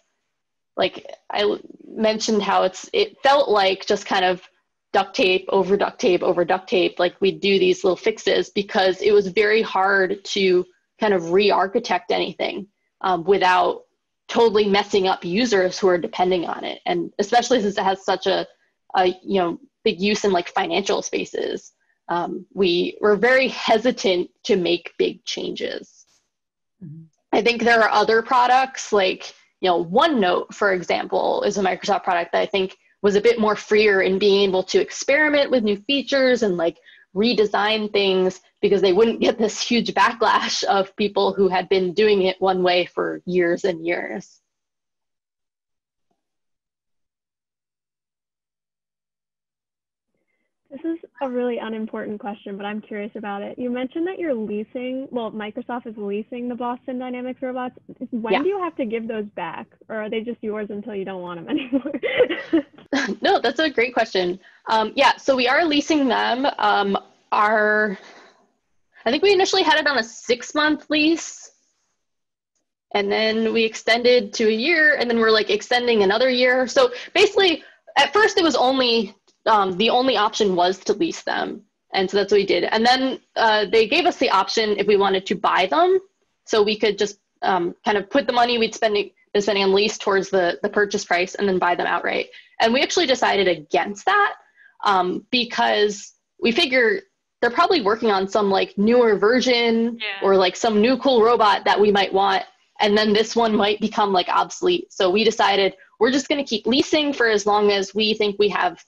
like I mentioned how it felt like just kind of duct tape over duct tape over duct tape. Like we'd do these little fixes because it was very hard to kind of re-architect anything without totally messing up users who are depending on it. And especially since it has such a big use in like financial spaces, we were very hesitant to make big changes. Mm-hmm. I think there are other products like, OneNote, for example, is a Microsoft product that I think was a bit more freer in being able to experiment with new features and like redesign things because they wouldn't get this huge backlash of people who had been doing it one way for years and years. This is a really unimportant question, but I'm curious about it. You mentioned that you're Microsoft is leasing the Boston Dynamics robots. When do you have to give those back, or are they just yours until you don't want them anymore? No, that's a great question. So we are leasing them. I think we initially had it on a 6-month lease, and then we extended to a year, and then we're like extending another year. So basically, at first it was only the only option was to lease them. And so that's what we did. And then they gave us the option if we wanted to buy them. So we could just kind of put the money we'd been spending on lease towards the purchase price and then buy them outright. And we actually decided against that because we figure they're probably working on some like newer version or like some new cool robot that we might want. And then this one might become like obsolete. So we decided we're just going to keep leasing for as long as we think we have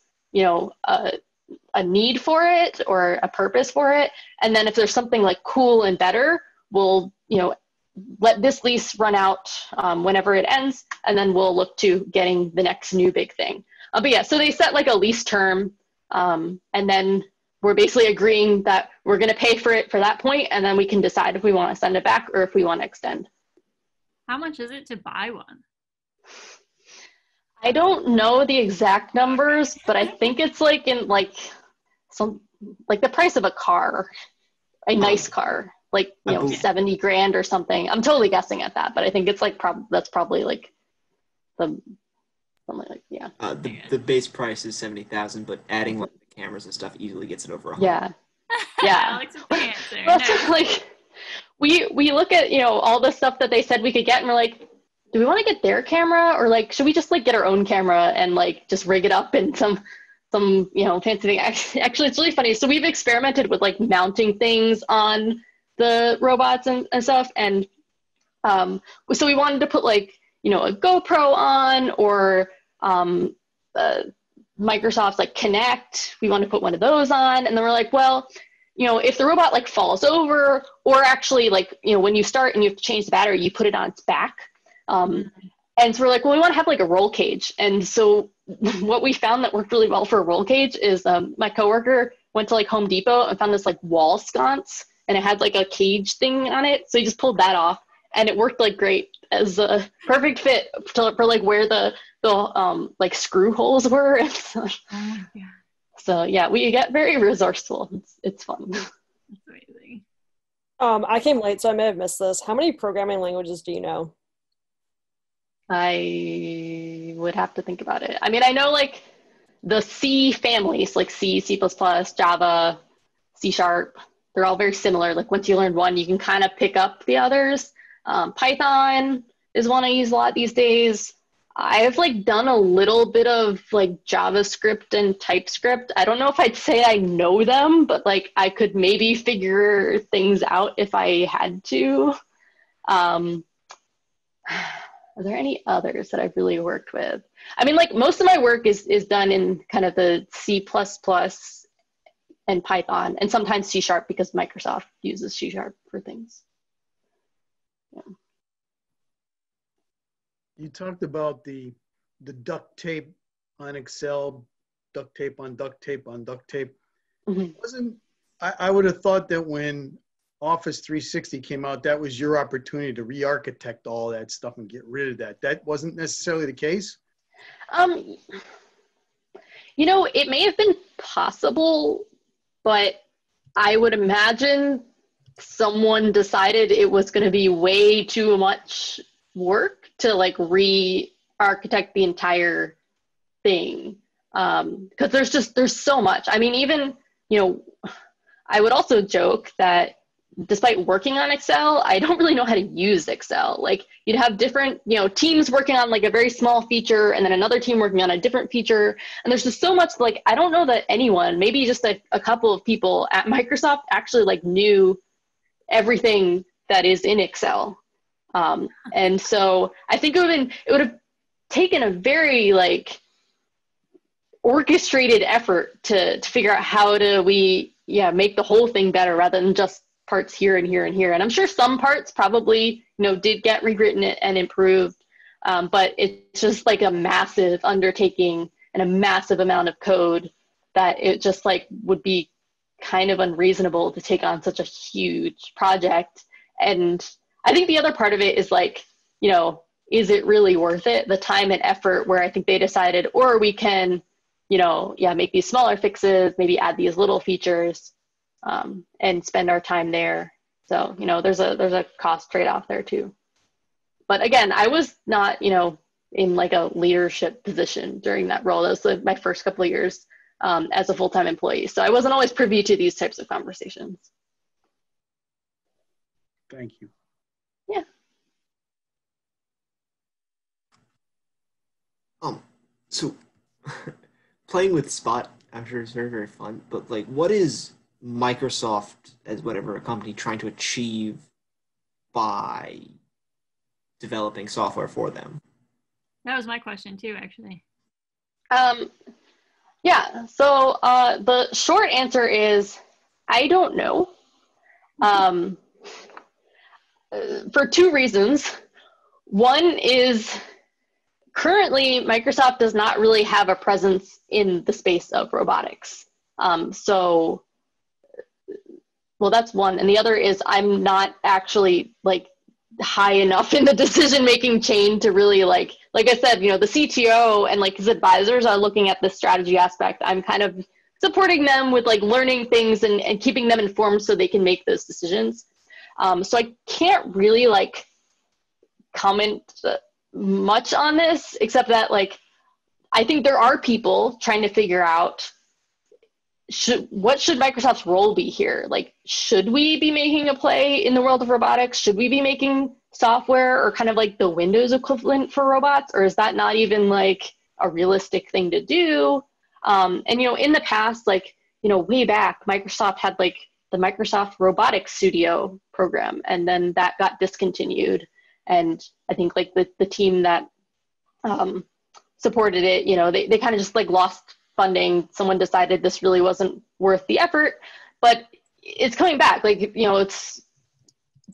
a need for it or a purpose for it. And then if there's something like cool and better, we'll, let this lease run out whenever it ends, and then we'll look to getting the next new big thing. So they set like a lease term, and then we're basically agreeing that we're going to pay for it for that point, and then we can decide if we want to send it back or if we want to extend. How much is it to buy one? I don't know the exact numbers, but I think it's like in like like the price of a car, a nice car, like, 70 grand or something. I'm totally guessing at that, but I think it's like, that's probably like something like, the base price is 70,000, but adding like the cameras and stuff easily gets it over 100. Yeah. Yeah. Alex with the answer. That's Nice. like, we look at, all the stuff that they said we could get, and we're like, do we want to get their camera, or like, should we just like get our own camera and like just rig it up in some fancy thing? Actually, it's really funny. So we've experimented with like mounting things on the robots and stuff, and so we wanted to put like a GoPro on, or Microsoft's like Kinect. We want to put one of those on, and then we're like, well, if the robot like falls over, or actually like when you start and you have to change the battery, you put it on its back. And so we're like, well, we want to have like a roll cage. And so what we found that worked really well for a roll cage is my coworker went to like Home Depot and found this like wall sconce, and it had like a cage thing on it. So he just pulled that off, and it worked like great as a perfect fit for like where the like screw holes were. So yeah, we get very resourceful. It's fun. That's amazing. I came late, so I may have missed this. How many programming languages do you know? I would have to think about it. I mean, I know like the C families, like C, C++, Java, C#. They're all very similar. Like once you learn one, you can kind of pick up the others. Python is one I use a lot these days. I've like done a little bit of like JavaScript and TypeScript. I don't know if I'd say I know them, but like I could maybe figure things out if I had to. Are there any others that I've really worked with? I mean, like most of my work is done in kind of the C++ and Python, and sometimes C# because Microsoft uses C# for things. Yeah. You talked about the duct tape on Excel, duct tape on duct tape on duct tape. Mm-hmm. I would have thought that when Office 360 came out, that was your opportunity to re-architect all that stuff and get rid of that. That wasn't necessarily the case? It may have been possible, but I would imagine someone decided it was going to be way too much work to like re-architect the entire thing. Because there's so much. I mean, even, I would also joke that despite working on Excel, I don't really know how to use Excel. Like you'd have different, teams working on like a very small feature, and then another team working on a different feature. And there's just so much, like, I don't know that anyone, maybe just a couple of people at Microsoft actually like knew everything that is in Excel. And so I think it would have taken a very like orchestrated effort to figure out how do we make the whole thing better rather than just parts here and here and here. And I'm sure some parts probably did get rewritten and improved, but it's just like a massive undertaking and a massive amount of code that it just like would be kind of unreasonable to take on such a huge project. And I think the other part of it is like, is it really worth it? The time and effort, where I think they decided, or we can, make these smaller fixes, maybe add these little features, and spend our time there. So, there's a cost trade-off there too. But again, I was not, in like a leadership position during that role. That was like my first couple of years as a full-time employee. So I wasn't always privy to these types of conversations. Thank you. Yeah. So playing with Spot, I'm sure it's very, very fun, but like, what is Microsoft as whatever a company trying to achieve by developing software for them? That was my question too, actually. Yeah, so the short answer is, I don't know. For two reasons. One is currently Microsoft does not really have a presence in the space of robotics. So, well, that's one. And the other is I'm not actually like high enough in the decision-making chain to really like I said, the CTO and like his advisors are looking at the strategy aspect. I'm kind of supporting them with like learning things and keeping them informed so they can make those decisions. So I can't really like comment much on this, except that like, I think there are people trying to figure out what should Microsoft's role be here? Like, should we be making a play in the world of robotics? Should we be making software or kind of like the Windows equivalent for robots? Or is that not even like a realistic thing to do? And, you know, in the past, like, you know, way back, Microsoft had like the Microsoft Robotics Studio program, and then that got discontinued. And I think like the team that supported it, you know, they kind of just like lost funding. Someone decided this really wasn't worth the effort, but it's coming back. Like, you know, it's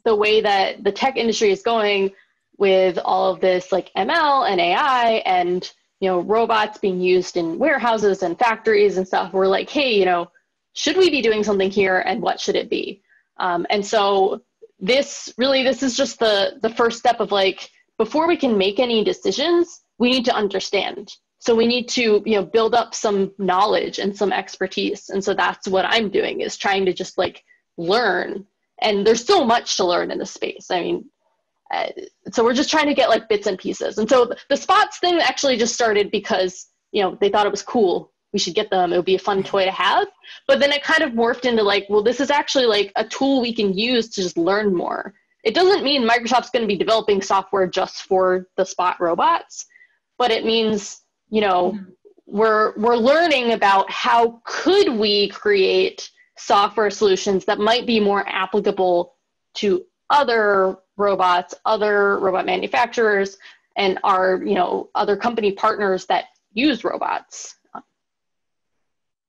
the way that the tech industry is going with all of this like ML and AI and, you know, robots being used in warehouses and factories and stuff. We're like, hey, you know, should we be doing something here, and what should it be? And so this is just the first step of like, before we can make any decisions, we need to understand. So we need to, you know, build up some knowledge and some expertise. And so that's what I'm doing, is trying to just like learn. And there's so much to learn in this space. I mean, so we're just trying to get like bits and pieces. And so the spots thing actually just started because, you know, they thought it was cool. We should get them. It would be a fun toy to have. But then it kind of morphed into like, well, this is actually like a tool we can use to just learn more. It doesn't mean Microsoft's going to be developing software just for the Spot robots, but it means, you know, we're learning about how could we create software solutions that might be more applicable to other robots, other robot manufacturers, and our, you know, other company partners that use robots. All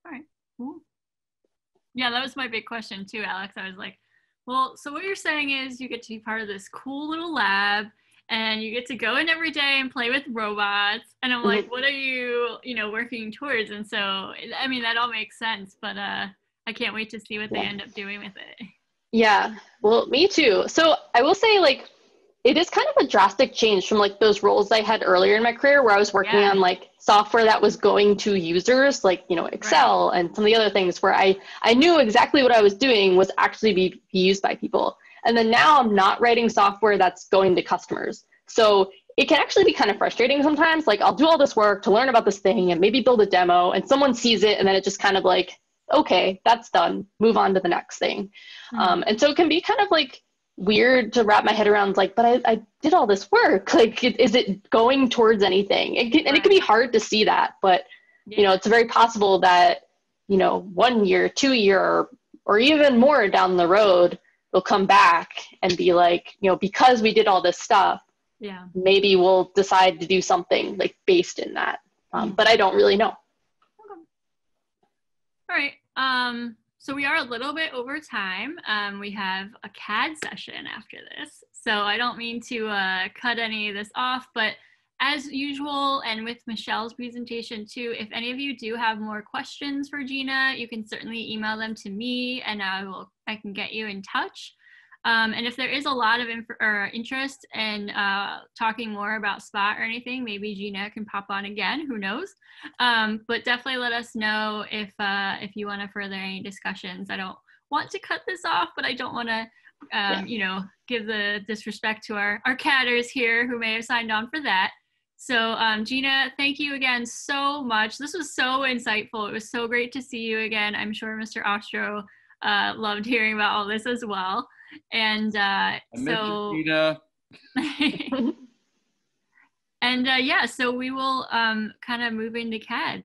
right, cool. Yeah, that was my big question too, Alex. I was like, well, so what you're saying is you get to be part of this cool little lab and you get to go in every day and play with robots. And I'm like, what are you, you know, working towards? And so, I mean, that all makes sense, but I can't wait to see what they end up doing with it. Yeah, well, me too. So I will say, like, it is kind of a drastic change from like those roles I had earlier in my career where I was working on like software that was going to users, like, you know, Excel and some of the other things where I knew exactly what I was doing was actually be used by people. And then now I'm not writing software that's going to customers. So it can actually be kind of frustrating sometimes. Like, I'll do all this work to learn about this thing and maybe build a demo, and someone sees it and then it just kind of like, okay, that's done, move on to the next thing. And so it can be kind of like weird to wrap my head around, like, but I did all this work. Like, is it going towards anything? And it can be hard to see that, but you know, it's very possible that, you know, 1 year, 2 year, or even more down the road, they'll come back and be like, you know, because we did all this stuff, maybe we'll decide to do something like based in that. But I don't really know. All right. So we are a little bit over time. We have a CAD session after this. So I don't mean to cut any of this off, but as usual, and with Michelle's presentation too, if any of you do have more questions for Gina, you can certainly email them to me and I can get you in touch. And if there is a lot of interest in talking more about Spot or anything, maybe Gina can pop on again, who knows? But definitely let us know if you want to further any discussions. I don't want to cut this off, but I don't want to, you know, give the disrespect to our CADers here who may have signed on for that. So Gina, thank you again so much. This was so insightful. It was so great to see you again. I'm sure Mr. Ostro loved hearing about all this as well. And so Gina. And yeah, so we will kind of move into CAD.